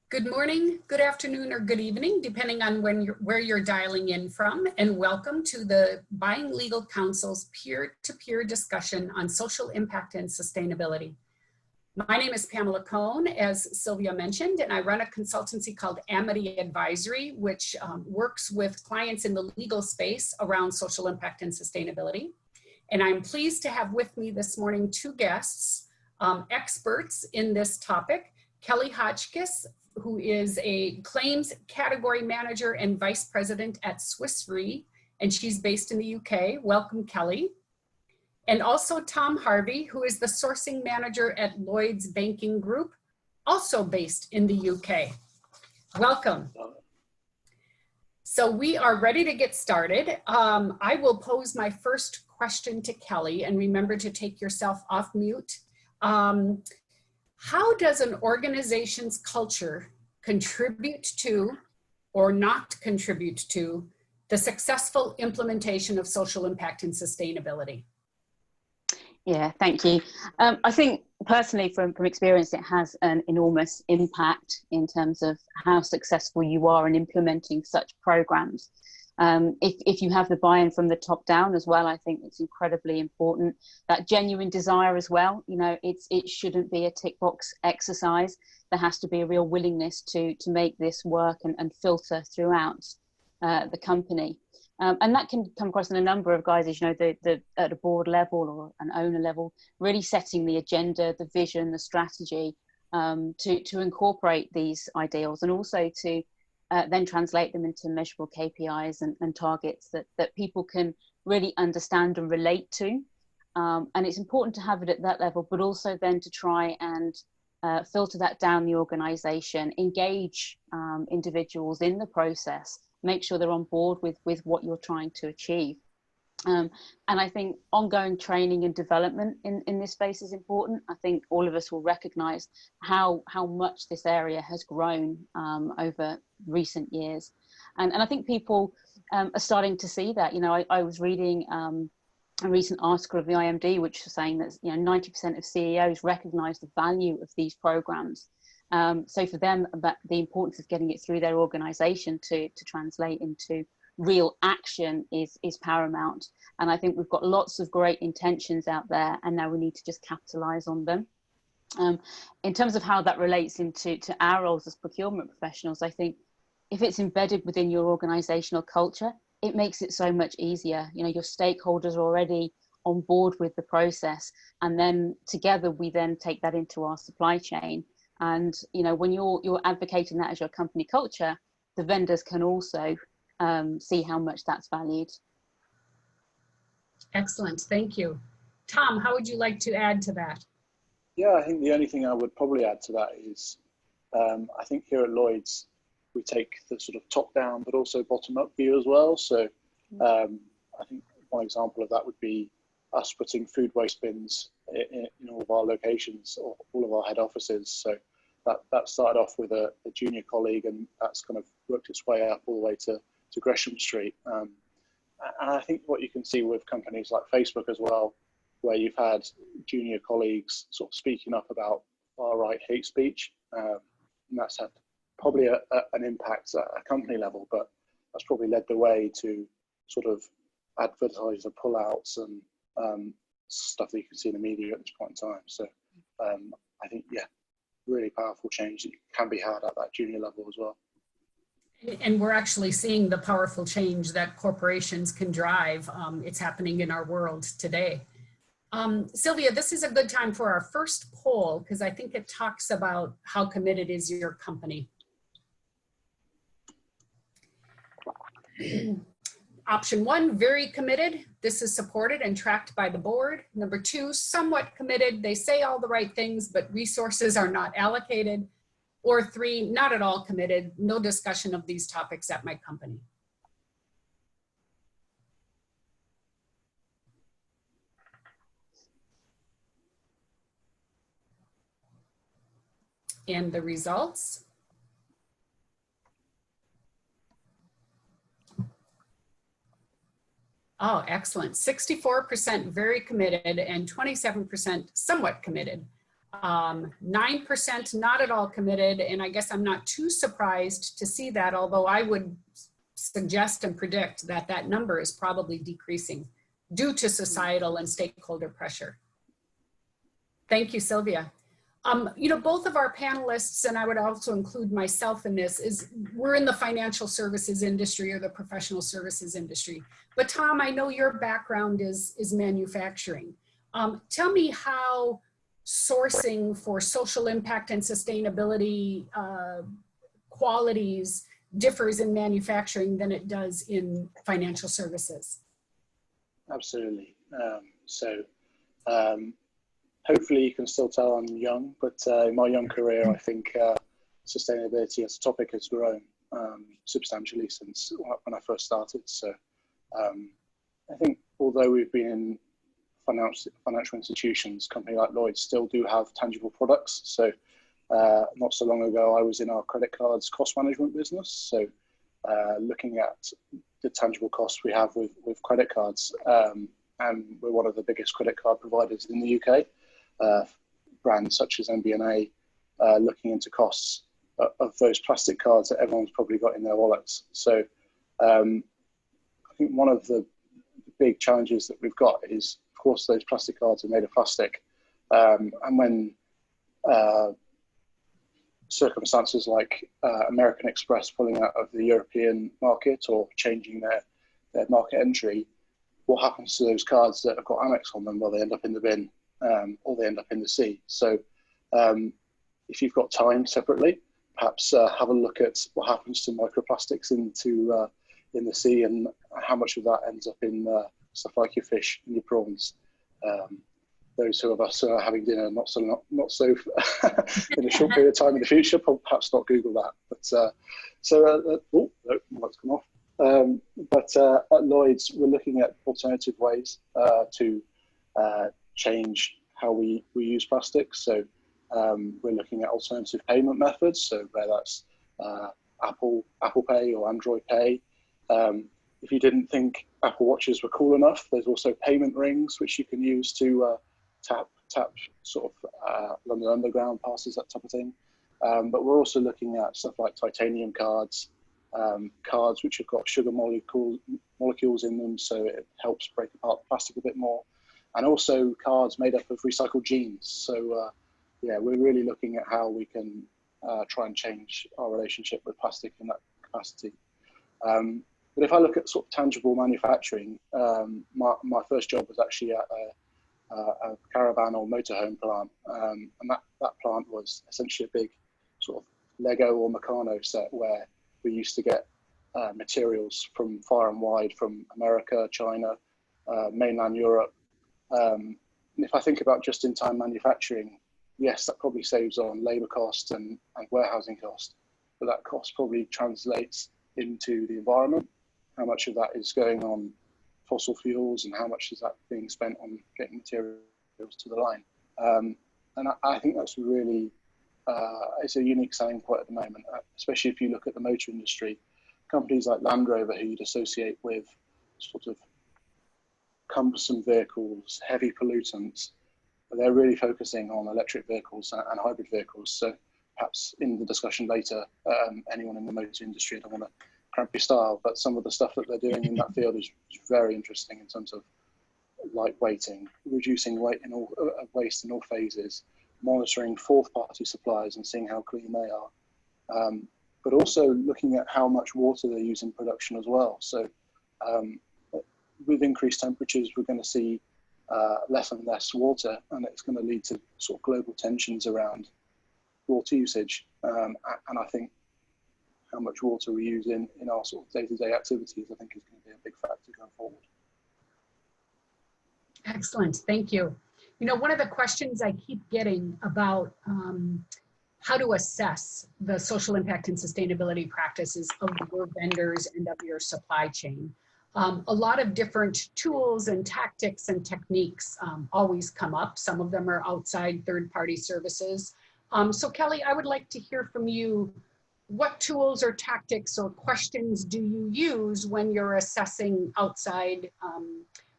Good morning, good afternoon, or good evening, depending on where you're dialing in from, and welcome to the Buying Legal Counsel's peer-to-peer discussion on social impact and sustainability. My name is Pamela Cone, as Sylvia mentioned, and I run a consultancy called Amity Advisory, which works with clients in the legal space around social impact and sustainability. And I'm pleased to have with me this morning two guests, experts in this topic, Kelly Hotchkiss, who is a claims category manager and vice president at Swiss Re, and she's based in the UK. Welcome, Kelly. And also Tom Harvey, who is the sourcing manager at Lloyds Banking Group, also based in the UK. Welcome. So we are ready to get started. I will pose my first question to Kelly, and remember to take yourself off mute. How does an organization's culture contribute to or not contribute to the successful implementation of social impact and sustainability? Yeah, thank you. I think personally from experience, it has an enormous impact in terms of how successful you are in implementing such programs. If you have the buy-in from the top down as well, I think it's incredibly important. That genuine desire as well, you know, it shouldn't be a tick box exercise. There has to be a real willingness to make this work and filter throughout the company. And that can come across in a number of guises, you know, at a board level or an owner level, really setting the agenda, the vision, the strategy to incorporate these ideals, and also to then translate them into measurable KPIs and targets that people can really understand and relate to. And it's important to have it at that level, but also then to try and filter that down the organization, engage individuals in the process, make sure they're on board with what you're trying to achieve. And I think ongoing training and development in this space is important. I think all of us will recognize how much this area has grown over recent years. And I think people are starting to see that. You know, I was reading a recent article of the IMD, which was saying that, you know, 90% of CEOs recognize the value of these programs. So for them, the importance of getting it through their organization to translate into real action is paramount. And I think we've got lots of great intentions out there, and now we need to just capitalize on them. In terms of how that relates into our roles as procurement professionals, I think if it's embedded within your organizational culture, it makes it so much easier. You know, your stakeholders are already on board with the process, and then together we then take that into our supply chain. And you know, when you're advocating that as your company culture, the vendors can also see how much that's valued. Excellent, thank you. Tom, how would you like to add to that? Yeah, I think the only thing I would probably add to that is, I think here at Lloyds, we take the sort of top down, but also bottom up view as well. So I think one example of that would be us putting food waste bins in all of our locations, or all of our head offices. So that started off with a junior colleague, and that's kind of worked its way up all the way to Gresham Street. And I think what you can see with companies like Facebook as well, where you've had junior colleagues sort of speaking up about far-right hate speech, and that's had probably an impact at a company level, but that's probably led the way to sort of advertiser pullouts and stuff that you can see in the media at this point in time. So I think, yeah, really powerful change that can be had at that junior level as well. And we're actually seeing the powerful change that corporations can drive. It's happening in our world today. Sylvia, this is a good time for our first poll, because I think it talks about how committed is your company. Option 1, very committed. This is supported and tracked by the board. Number 2, somewhat committed. They say all the right things, but resources are not allocated. Or 3, not at all committed. No discussion of these topics at my company. And the results. Oh, excellent. 64% very committed and 27% somewhat committed. 9% not at all committed, and I guess I'm not too surprised to see that, although I would suggest and predict that that number is probably decreasing due to societal and stakeholder pressure. Thank you, Sylvia. You know, both of our panelists, and I would also include myself in this, we're in the financial services industry or the professional services industry. But Tom, I know your background is manufacturing. Tell me how sourcing for social impact and sustainability qualities differs in manufacturing than it does in financial services. Absolutely. Hopefully you can still tell I'm young, but in my young career, I think sustainability as a topic has grown substantially since when I first started. So I think although we've been in financial institutions, companies like Lloyds still do have tangible products. So not so long ago, I was in our credit cards cost management business. So looking at the tangible costs we have with credit cards, and we're one of the biggest credit card providers in the UK. Brands such as MBNA looking into costs of those plastic cards that everyone's probably got in their wallets. So I think one of the big challenges that we've got is, of course, those plastic cards are made of plastic. And when circumstances like American Express pulling out of the European market or changing their market entry, what happens to those cards that have got Amex on them? Well, they end up in the bin. Or they end up in the sea. So if you've got time separately, perhaps have a look at what happens to microplastics in the sea and how much of that ends up in stuff like your fish and your prawns. Those of us who are having dinner not so in a short period of time in the future, perhaps not Google that. But oh, no, light's come off. But at Lloyds, we're looking at alternative ways to change how we use plastics. So we're looking at alternative payment methods. So whether that's Apple Pay or Android Pay. If you didn't think Apple Watches were cool enough, there's also payment rings which you can use to tap sort of London Underground passes, that type of thing. But we're also looking at stuff like titanium cards, cards which have got sugar molecules in them, so it helps break apart the plastic a bit more. And also cards made up of recycled jeans. So yeah, we're really looking at how we can try and change our relationship with plastic in that capacity. But if I look at sort of tangible manufacturing, my first job was actually at a caravan or motorhome plant. And that plant was essentially a big sort of Lego or Meccano set where we used to get materials from far and wide, from America, China, mainland Europe. And if I think about just-in-time manufacturing, yes, that probably saves on labour cost and warehousing cost, but that cost probably translates into the environment. How much of that is going on fossil fuels and how much is that being spent on getting materials to the line? And I think that's really, it's a unique selling point at the moment, especially if you look at the motor industry. Companies like Land Rover, who you'd associate with sort of cumbersome vehicles, heavy pollutants, but they're really focusing on electric vehicles and hybrid vehicles. So perhaps in the discussion later, anyone in the motor industry, I don't want to cramp your style, but some of the stuff that they're doing in that field is very interesting in terms of lightweighting, reducing waste in all phases, monitoring fourth-party suppliers and seeing how clean they are, but also looking at how much water they use in production as well. So with increased temperatures, we're going to see less and less water, and it's going to lead to sort of global tensions around water usage. And I think how much water we use in our sort of day-to-day activities, I think is going to be a big factor going forward. Excellent, thank you. You know, one of the questions I keep getting about how to assess the social impact and sustainability practices of your vendors and of your supply chain. A lot of different tools and tactics and techniques always come up. Some of them are outside third-party services. So Kelly, I would like to hear from you. What tools or tactics or questions do you use when you're assessing outside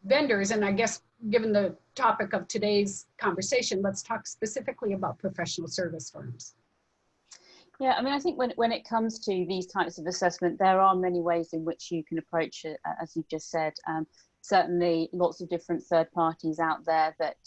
vendors? And I guess given the topic of today's conversation, let's talk specifically about professional service firms. Yeah, I mean, I think when it comes to these types of assessment, there are many ways in which you can approach it, as you've just said. Certainly lots of different third parties out there that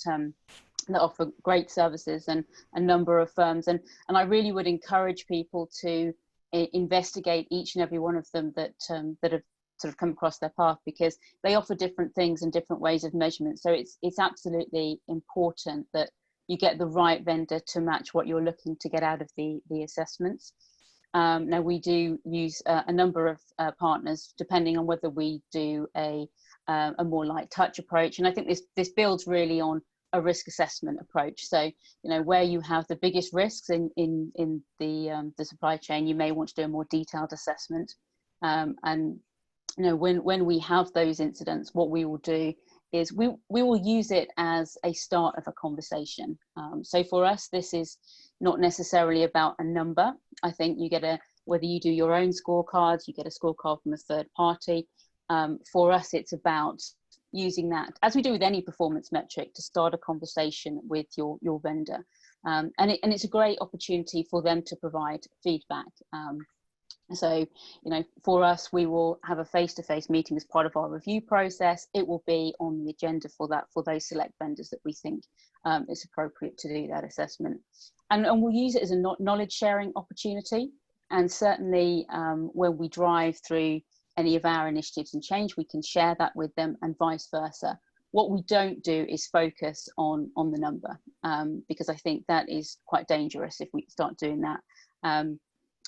offer great services, and a number of firms. And I really would encourage people to investigate each and every one of them that have sort of come across their path, because they offer different things and different ways of measurement. So it's absolutely important that you get the right vendor to match what you're looking to get out of the assessments. Now, we do use a number of partners, depending on whether we do a more light touch approach. And I think this builds really on a risk assessment approach. So, you know, where you have the biggest risks in the supply chain, you may want to do a more detailed assessment. And you know, when we have those incidents, what we will do is we will use it as a start of a conversation. So for us, this is not necessarily about a number. I think you get whether you do your own scorecards, you get a scorecard from a third party. For us, it's about using that, as we do with any performance metric, to start a conversation with your vendor. And it's a great opportunity for them to provide feedback. So, you know, for us, we will have a face-to-face meeting as part of our review process. It will be on the agenda for those select vendors that we think it's appropriate to do that assessment. And we'll use it as a knowledge sharing opportunity. And certainly when we drive through any of our initiatives and change, we can share that with them, and vice versa. What we don't do is focus on the number, because I think that is quite dangerous if we start doing that. And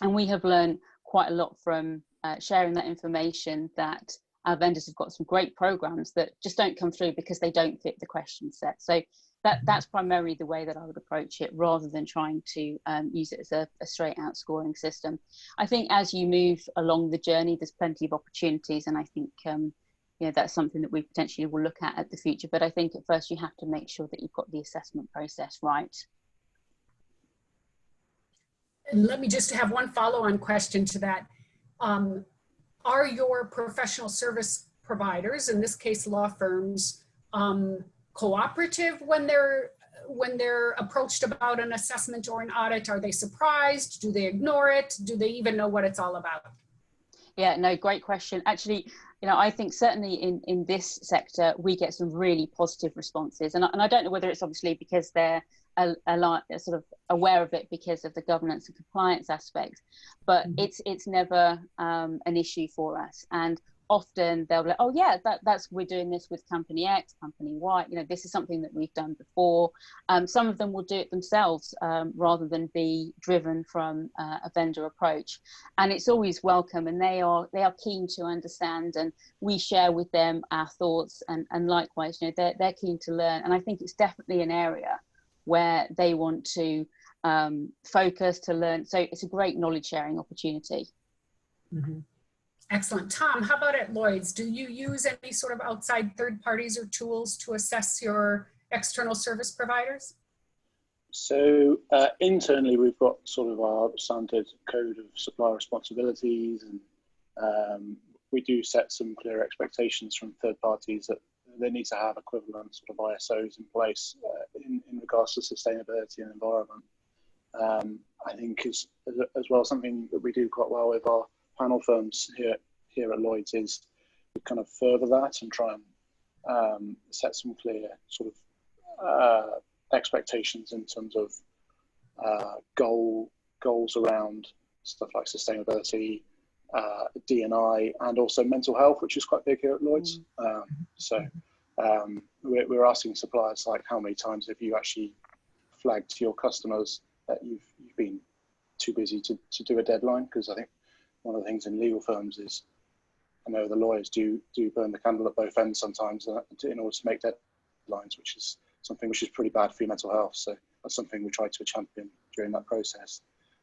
we have learned quite a lot from sharing that information, that our vendors have got some great programs that just don't come through because they don't fit the question set. So that's primarily the way that I would approach it, rather than trying to use it as a straight out scoring system. I think as you move along the journey, there's plenty of opportunities, and I think you know, that's something that we potentially will look at the future. But I think at first you have to make sure that you've got the assessment process right. And let me just have one follow-on question to that. Are your professional service providers, in this case law firms, cooperative when they're approached about an assessment or an audit? Are they surprised? Do they ignore it? Do they even know what it's all about? Yeah, no, great question. Actually, you know, I think certainly in this sector, we get some really positive responses. And I don't know whether it's obviously because they're a lot sort of aware of it because of the governance and compliance aspect, but it's never an issue for us. And often they'll be like, oh yeah, we're doing this with company X, company Y, you know, this is something that we've done before. Some of them will do it themselves rather than be driven from a vendor approach, and it's always welcome, and they are keen to understand, and we share with them our thoughts, and likewise, you know, they're keen to learn. And I think it's definitely an area where they want to focus, to learn. So it's a great knowledge sharing opportunity. Mm-hmm. Excellent. Tom, how about at Lloyds? Do you use any sort of outside third parties or tools to assess your external service providers? So internally, we've got sort of our standard code of supplier responsibilities, and we do set some clear expectations from third parties that they need to have equivalent sort of ISOs in place in regards to sustainability and environment. I think as well, something that we do quite well with our panel firms here at Lloyds is we kind of further that and try and set some clear sort of expectations in terms of goals around stuff like sustainability, D&I, and also mental health, which is quite big here at Lloyds. So we're asking suppliers, like, how many times have you actually flagged to your customers that you've been too busy to do a deadline? Because I think one of the things in legal firms is, I know the lawyers do burn the candle at both ends sometimes in order to make deadlines, which is something which is pretty bad for your mental health. So that's something we try to champion during that process.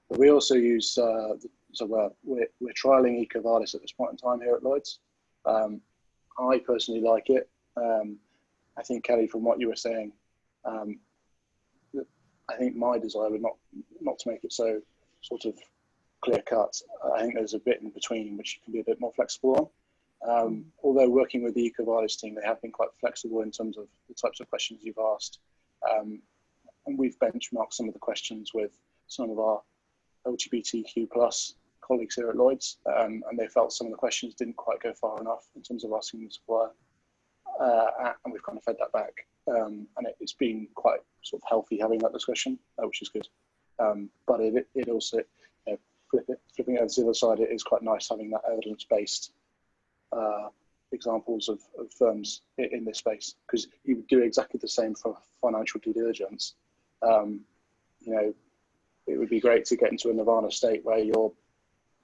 But we also use, so we're trialing EcoVadis at this point in time here at Lloyds. I personally like it. I think, Kelly, from what you were saying, I think my desire would not to make it so sort of clear cut. I think there's a bit in between which you can be a bit more flexible Although working with the EcoVadis team, they have been quite flexible in terms of the types of questions you've asked. And we've benchmarked some of the questions with some of our LGBTQ plus colleagues here at Lloyds, and they felt some of the questions didn't quite go far enough in terms of asking the supplier, and we've kind of fed that back, and it's been quite sort of healthy having that discussion, which is good. But it also, flipping it to the other side, it is quite nice having that evidence-based examples of firms in this space, because you would do exactly the same for financial due diligence. It would be great to get into a nirvana state where you're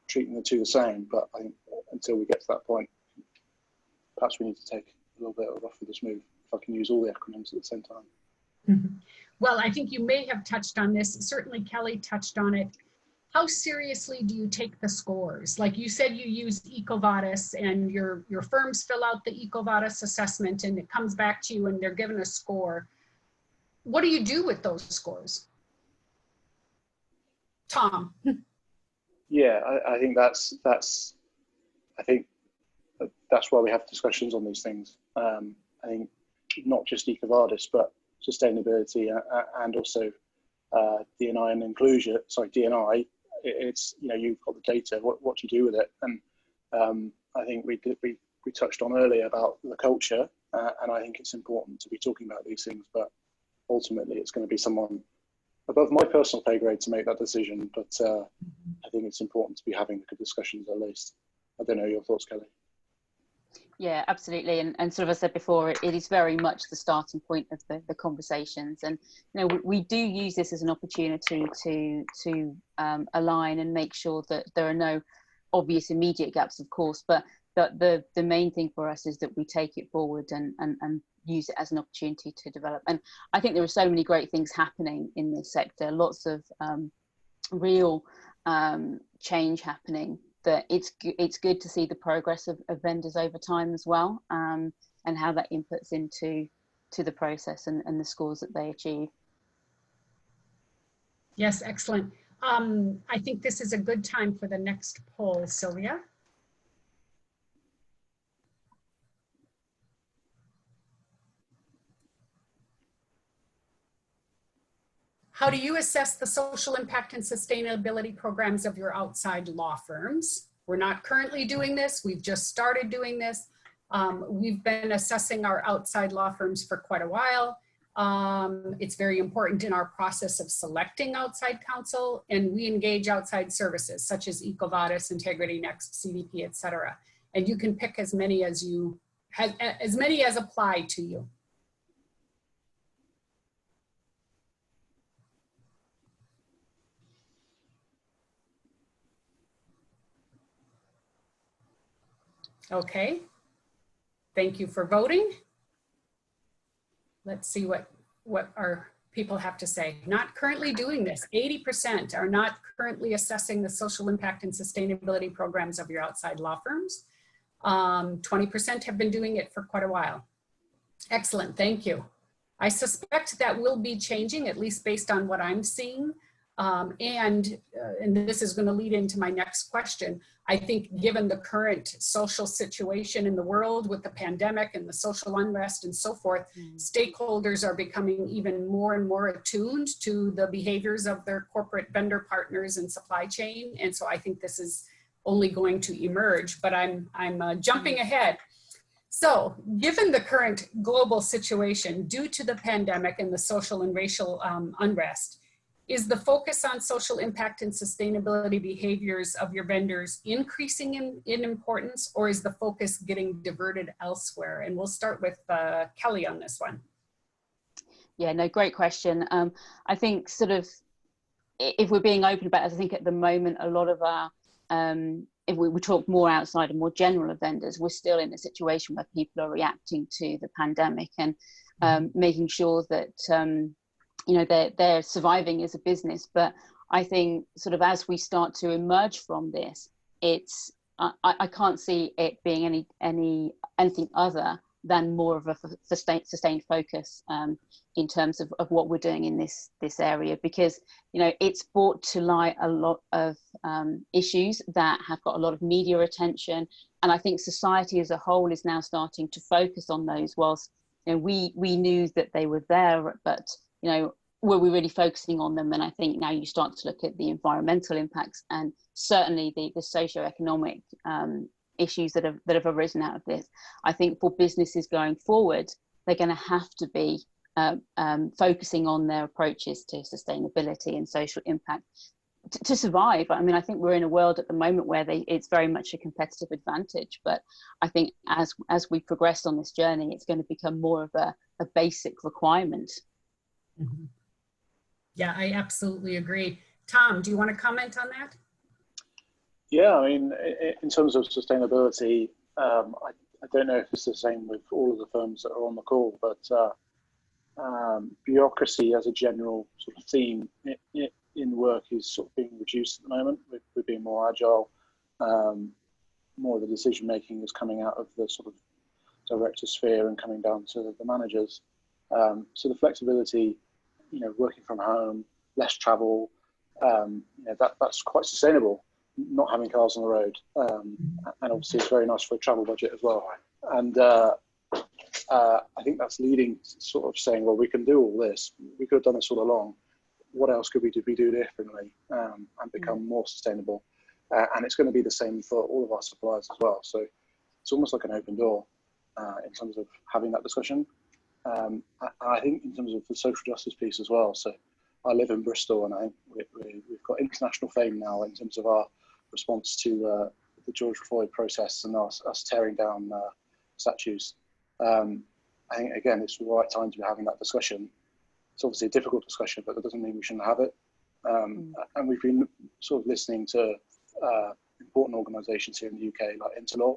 treating the two the same, but I think until we get to that point, perhaps we need to take a little bit of off of this move, if I can use all the acronyms at the same time. Mm-hmm. Well, I think you may have touched on this. Certainly Kelly touched on it. How seriously do you take the scores? Like you said, you use EcoVadis, and your firms fill out the EcoVadis assessment, and it comes back to you and they're given a score. What do you do with those scores? Tom. Yeah, I think that's why we have discussions on these things. I think not just EcoVadis, but sustainability and also D&I and inclusion. Sorry, D&I. It's, you've got the data. What do you do with it? And I think we touched on earlier about the culture, and I think it's important to be talking about these things. But ultimately, it's going to be someone above my personal pay grade to make that decision. But I think it's important to be having the good discussions at least. I don't know your thoughts, Kelly. Yeah, absolutely. And sort of as I said before, it is very much the starting point of the conversations. And, we do use this as an opportunity to align and make sure that there are no obvious immediate gaps, of course, but the main thing for us is that we take it forward and use it as an opportunity to develop. And I think there are so many great things happening in this sector, lots of real change happening, that it's good to see the progress of vendors over time as well, and how that inputs into the process and the scores that they achieve. Yes, excellent. I think this is a good time for the next poll, Sylvia. How do you assess the social impact and sustainability programs of your outside law firms? We're not currently doing this. We've just started doing this. We've been assessing our outside law firms for quite a while. It's very important in our process of selecting outside counsel, and we engage outside services such as EcoVadis, Integrity Next, CDP, etc. And you can pick as many as apply to you. Okay, thank you for voting. Let's see what our people have to say. Not currently doing this. 80% are not currently assessing the social impact and sustainability programs of your outside law firms. 20% have been doing it for quite a while. Excellent, thank you. I suspect that will be changing, at least based on what I'm seeing. And this is going to lead into my next question. I think given the current social situation in the world with the pandemic and the social unrest and so forth, stakeholders are becoming even more and more attuned to the behaviors of their corporate vendor partners and supply chain. And so I think this is only going to emerge, but I'm jumping ahead. So given the current global situation due to the pandemic and the social and racial unrest, is the focus on social impact and sustainability behaviors of your vendors increasing in importance, or is the focus getting diverted elsewhere? And we'll start with Kelly on this one. Yeah, no, great question. I think sort of, if we're being open about it, I think at the moment, a lot of our, if we talk more outside and more general of vendors, we're still in a situation where people are reacting to the pandemic and making sure that, they're surviving as a business. But I think sort of as we start to emerge from this, it's I can't see it being anything other than more of a sustained focus in terms of what we're doing in this area, because it's brought to light a lot of issues that have got a lot of media attention, and I think society as a whole is now starting to focus on those. Whilst we knew that they were there, but were we really focusing on them? And I think now you start to look at the environmental impacts and certainly the socio-economic issues that have arisen out of this. I think for businesses going forward, they're going to have to be focusing on their approaches to sustainability and social impact to survive. I mean, I think we're in a world at the moment where it's very much a competitive advantage, but I think as we progress on this journey, it's going to become more of a basic requirement. Mm-hmm. Yeah, I absolutely agree. Tom, do you want to comment on that? Yeah, I mean, in terms of sustainability, I don't know if it's the same with all of the firms that are on the call, but bureaucracy as a general sort of theme in work is sort of being reduced at the moment. We're being more agile. More of the decision making is coming out of the sort of director sphere and coming down to the managers. So the flexibility, working from home, less travel, that's quite sustainable. Not having cars on the road, and obviously it's very nice for a travel budget as well. And I think that's leading to sort of saying, well, we can do all this. We could have done this all along. What else could we do differently and become more sustainable? And it's going to be the same for all of our suppliers as well. So it's almost like an open door in terms of having that discussion. And I think in terms of the social justice piece as well. So I live in Bristol, and I think we've got international fame now in terms of our response to the George Floyd process and us tearing down statues. I think, again, it's the right time to be having that discussion. It's obviously a difficult discussion, but that doesn't mean we shouldn't have it. And we've been sort of listening to important organisations here in the UK, like Interlaw.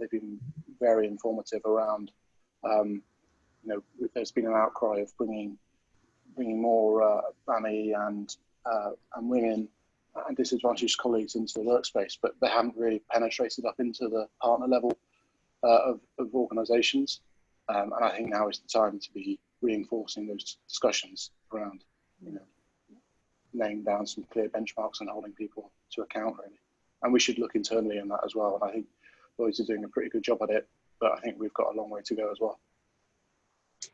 They've been very informative around, there's been an outcry of bringing more BAMI and women and disadvantaged colleagues into the workspace, but they haven't really penetrated up into the partner level of organisations. And I think now is the time to be reinforcing those discussions around, laying down some clear benchmarks and holding people to account, really. And we should look internally on that as well. And I think Lloyds are doing a pretty good job at it, but I think we've got a long way to go as well.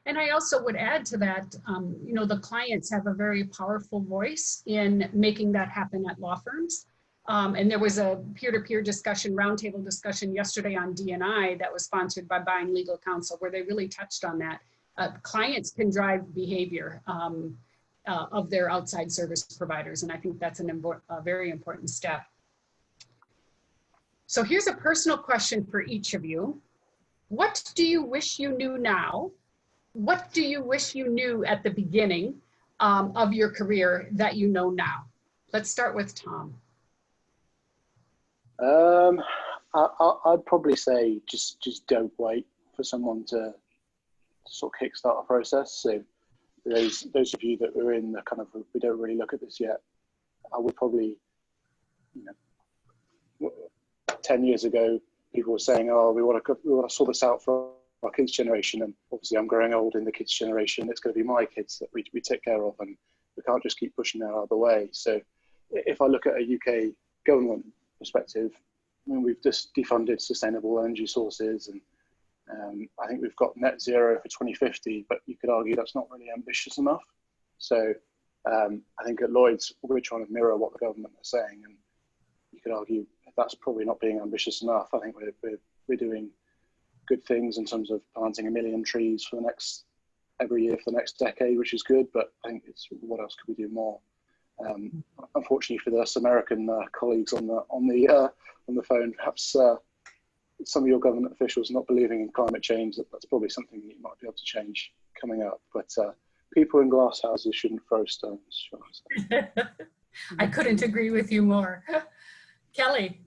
And I also would add to that, the clients have a very powerful voice in making that happen at law firms. And there was a peer-to-peer discussion, roundtable discussion yesterday on D&I that was sponsored by Buying Legal Counsel, where they really touched on that. Clients can drive behavior of their outside service providers. And I think that's a very important step. So here's a personal question for each of you. What do you wish you knew now? What do you wish you knew at the beginning of your career that you know now? Let's start with Tom. I'd probably say just don't wait for someone to sort of kickstart a process. So those of you that were in the kind of, we don't really look at this yet, I would probably, 10 years ago, people were saying, oh, we want to sort this out for our kids' generation. And obviously I'm growing old in the kids' generation. It's going to be my kids that we take care of, and we can't just keep pushing that out of the way. So if I look at a UK government perspective, I mean, we've just defunded sustainable energy sources, and I think we've got net zero for 2050, but you could argue that's not really ambitious enough. So I think at Lloyds, we're trying to mirror what the government is saying, and you could argue that's probably not being ambitious enough. I think we're doing good things in terms of planting 1 million trees for every year for the next decade, which is good, but I think it's what else could we do more? Unfortunately for us American colleagues on the phone, perhaps some of your government officials not believing in climate change, that's probably something that you might be able to change coming up. But people in glass houses shouldn't throw stones. Sure. I couldn't agree with you more. Kelly.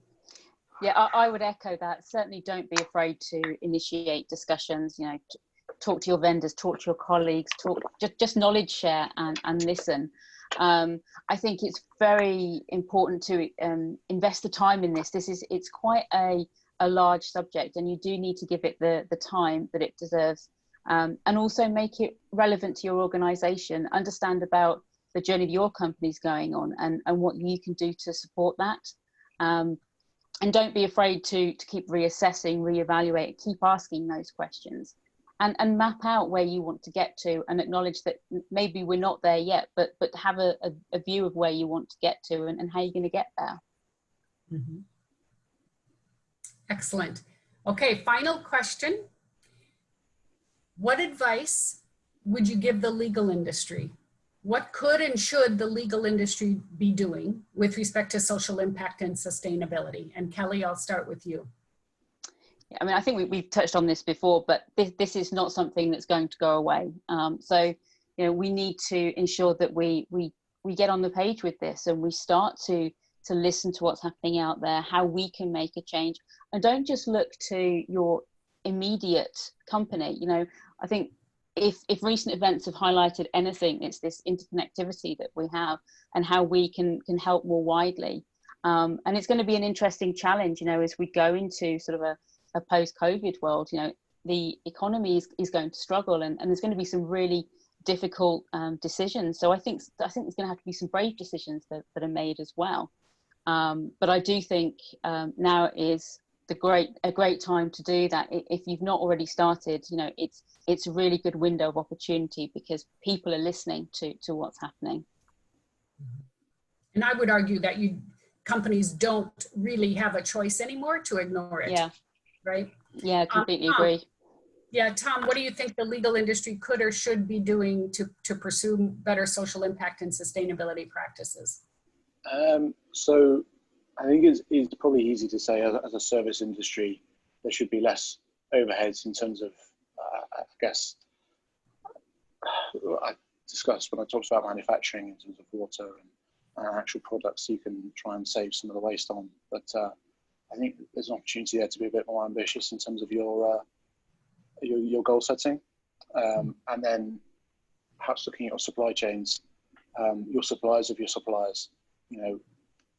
Yeah, I would echo that. Certainly don't be afraid to initiate discussions, talk to your vendors, talk to your colleagues, just knowledge share and listen. I think it's very important to invest the time in this. It's quite a large subject, and you do need to give it the time that it deserves, and also make it relevant to your organisation. Understand about the journey that your company's going on, and what you can do to support that. And don't be afraid to keep reassessing, reevaluate, keep asking those questions, and map out where you want to get to, and acknowledge that maybe we're not there yet, but have a view of where you want to get to, and how you're going to get there. Mm-hmm. Excellent. Okay, final question. What advice would you give the legal industry? What could and should the legal industry be doing with respect to social impact and sustainability? And Kelly, I'll start with you. Yeah, I mean, I think we've touched on this before, but this is not something that's going to go away. So, you know, we need to ensure that we get on the page with this, and we start to listen to what's happening out there, how we can make a change, and don't just look to your immediate company. You know, I think if recent events have highlighted anything, it's this interconnectivity that we have, and how we can help more widely. And it's going to be an interesting challenge, you know, as we go into sort of a post-COVID world. You know, the economy is going to struggle, and there's going to be some really difficult decisions. So I think there's going to have to be some brave decisions that are made as well. But I do think now is a great time to do that. If you've not already started, you know, it's a really good window of opportunity, because people are listening to what's happening. And I would argue that companies don't really have a choice anymore to ignore it. Yeah. Right? Yeah, completely agree. Yeah, Tom, what do you think the legal industry could or should be doing to pursue better social impact and sustainability practices? So I think it's probably easy to say, as a service industry, there should be less overheads in terms of, I guess, I discussed when I talked about manufacturing in terms of water and actual products you can try and save some of the waste on. But I think there's an opportunity there to be a bit more ambitious in terms of your goal setting, and then perhaps looking at your supply chains, your suppliers of your suppliers. You know,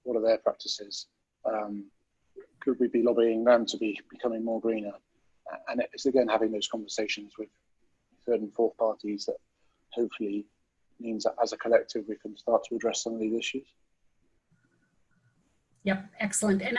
what are their practices? Could we be lobbying them to be becoming more greener? And it's again having those conversations with third and fourth parties that hopefully means that as a collective we can start to address some of these issues. Yep, excellent. And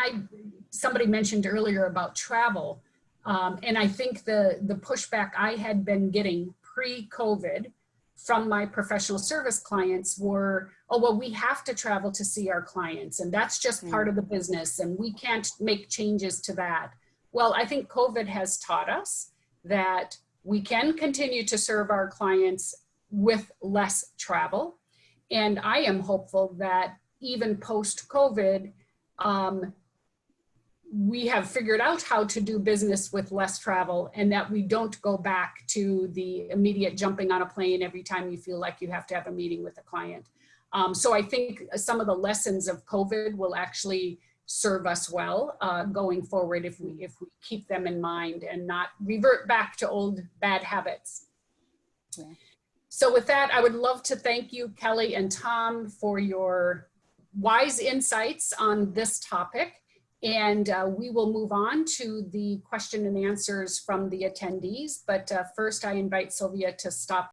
somebody mentioned earlier about travel, and I think the pushback I had been getting pre-COVID from my professional service clients were, oh, well, we have to travel to see our clients, and that's just part of the business, and we can't make changes to that. Well, I think COVID has taught us that we can continue to serve our clients with less travel. And I am hopeful that even post-COVID, we have figured out how to do business with less travel, and that we don't go back to the immediate jumping on a plane every time you feel like you have to have a meeting with a client. So I think some of the lessons of COVID will actually serve us well going forward if we keep them in mind and not revert back to old bad habits. Yeah. So with that, I would love to thank you, Kelly and Tom, for your wise insights on this topic. And we will move on to the question and answers from the attendees. But first, I invite Sylvia to stop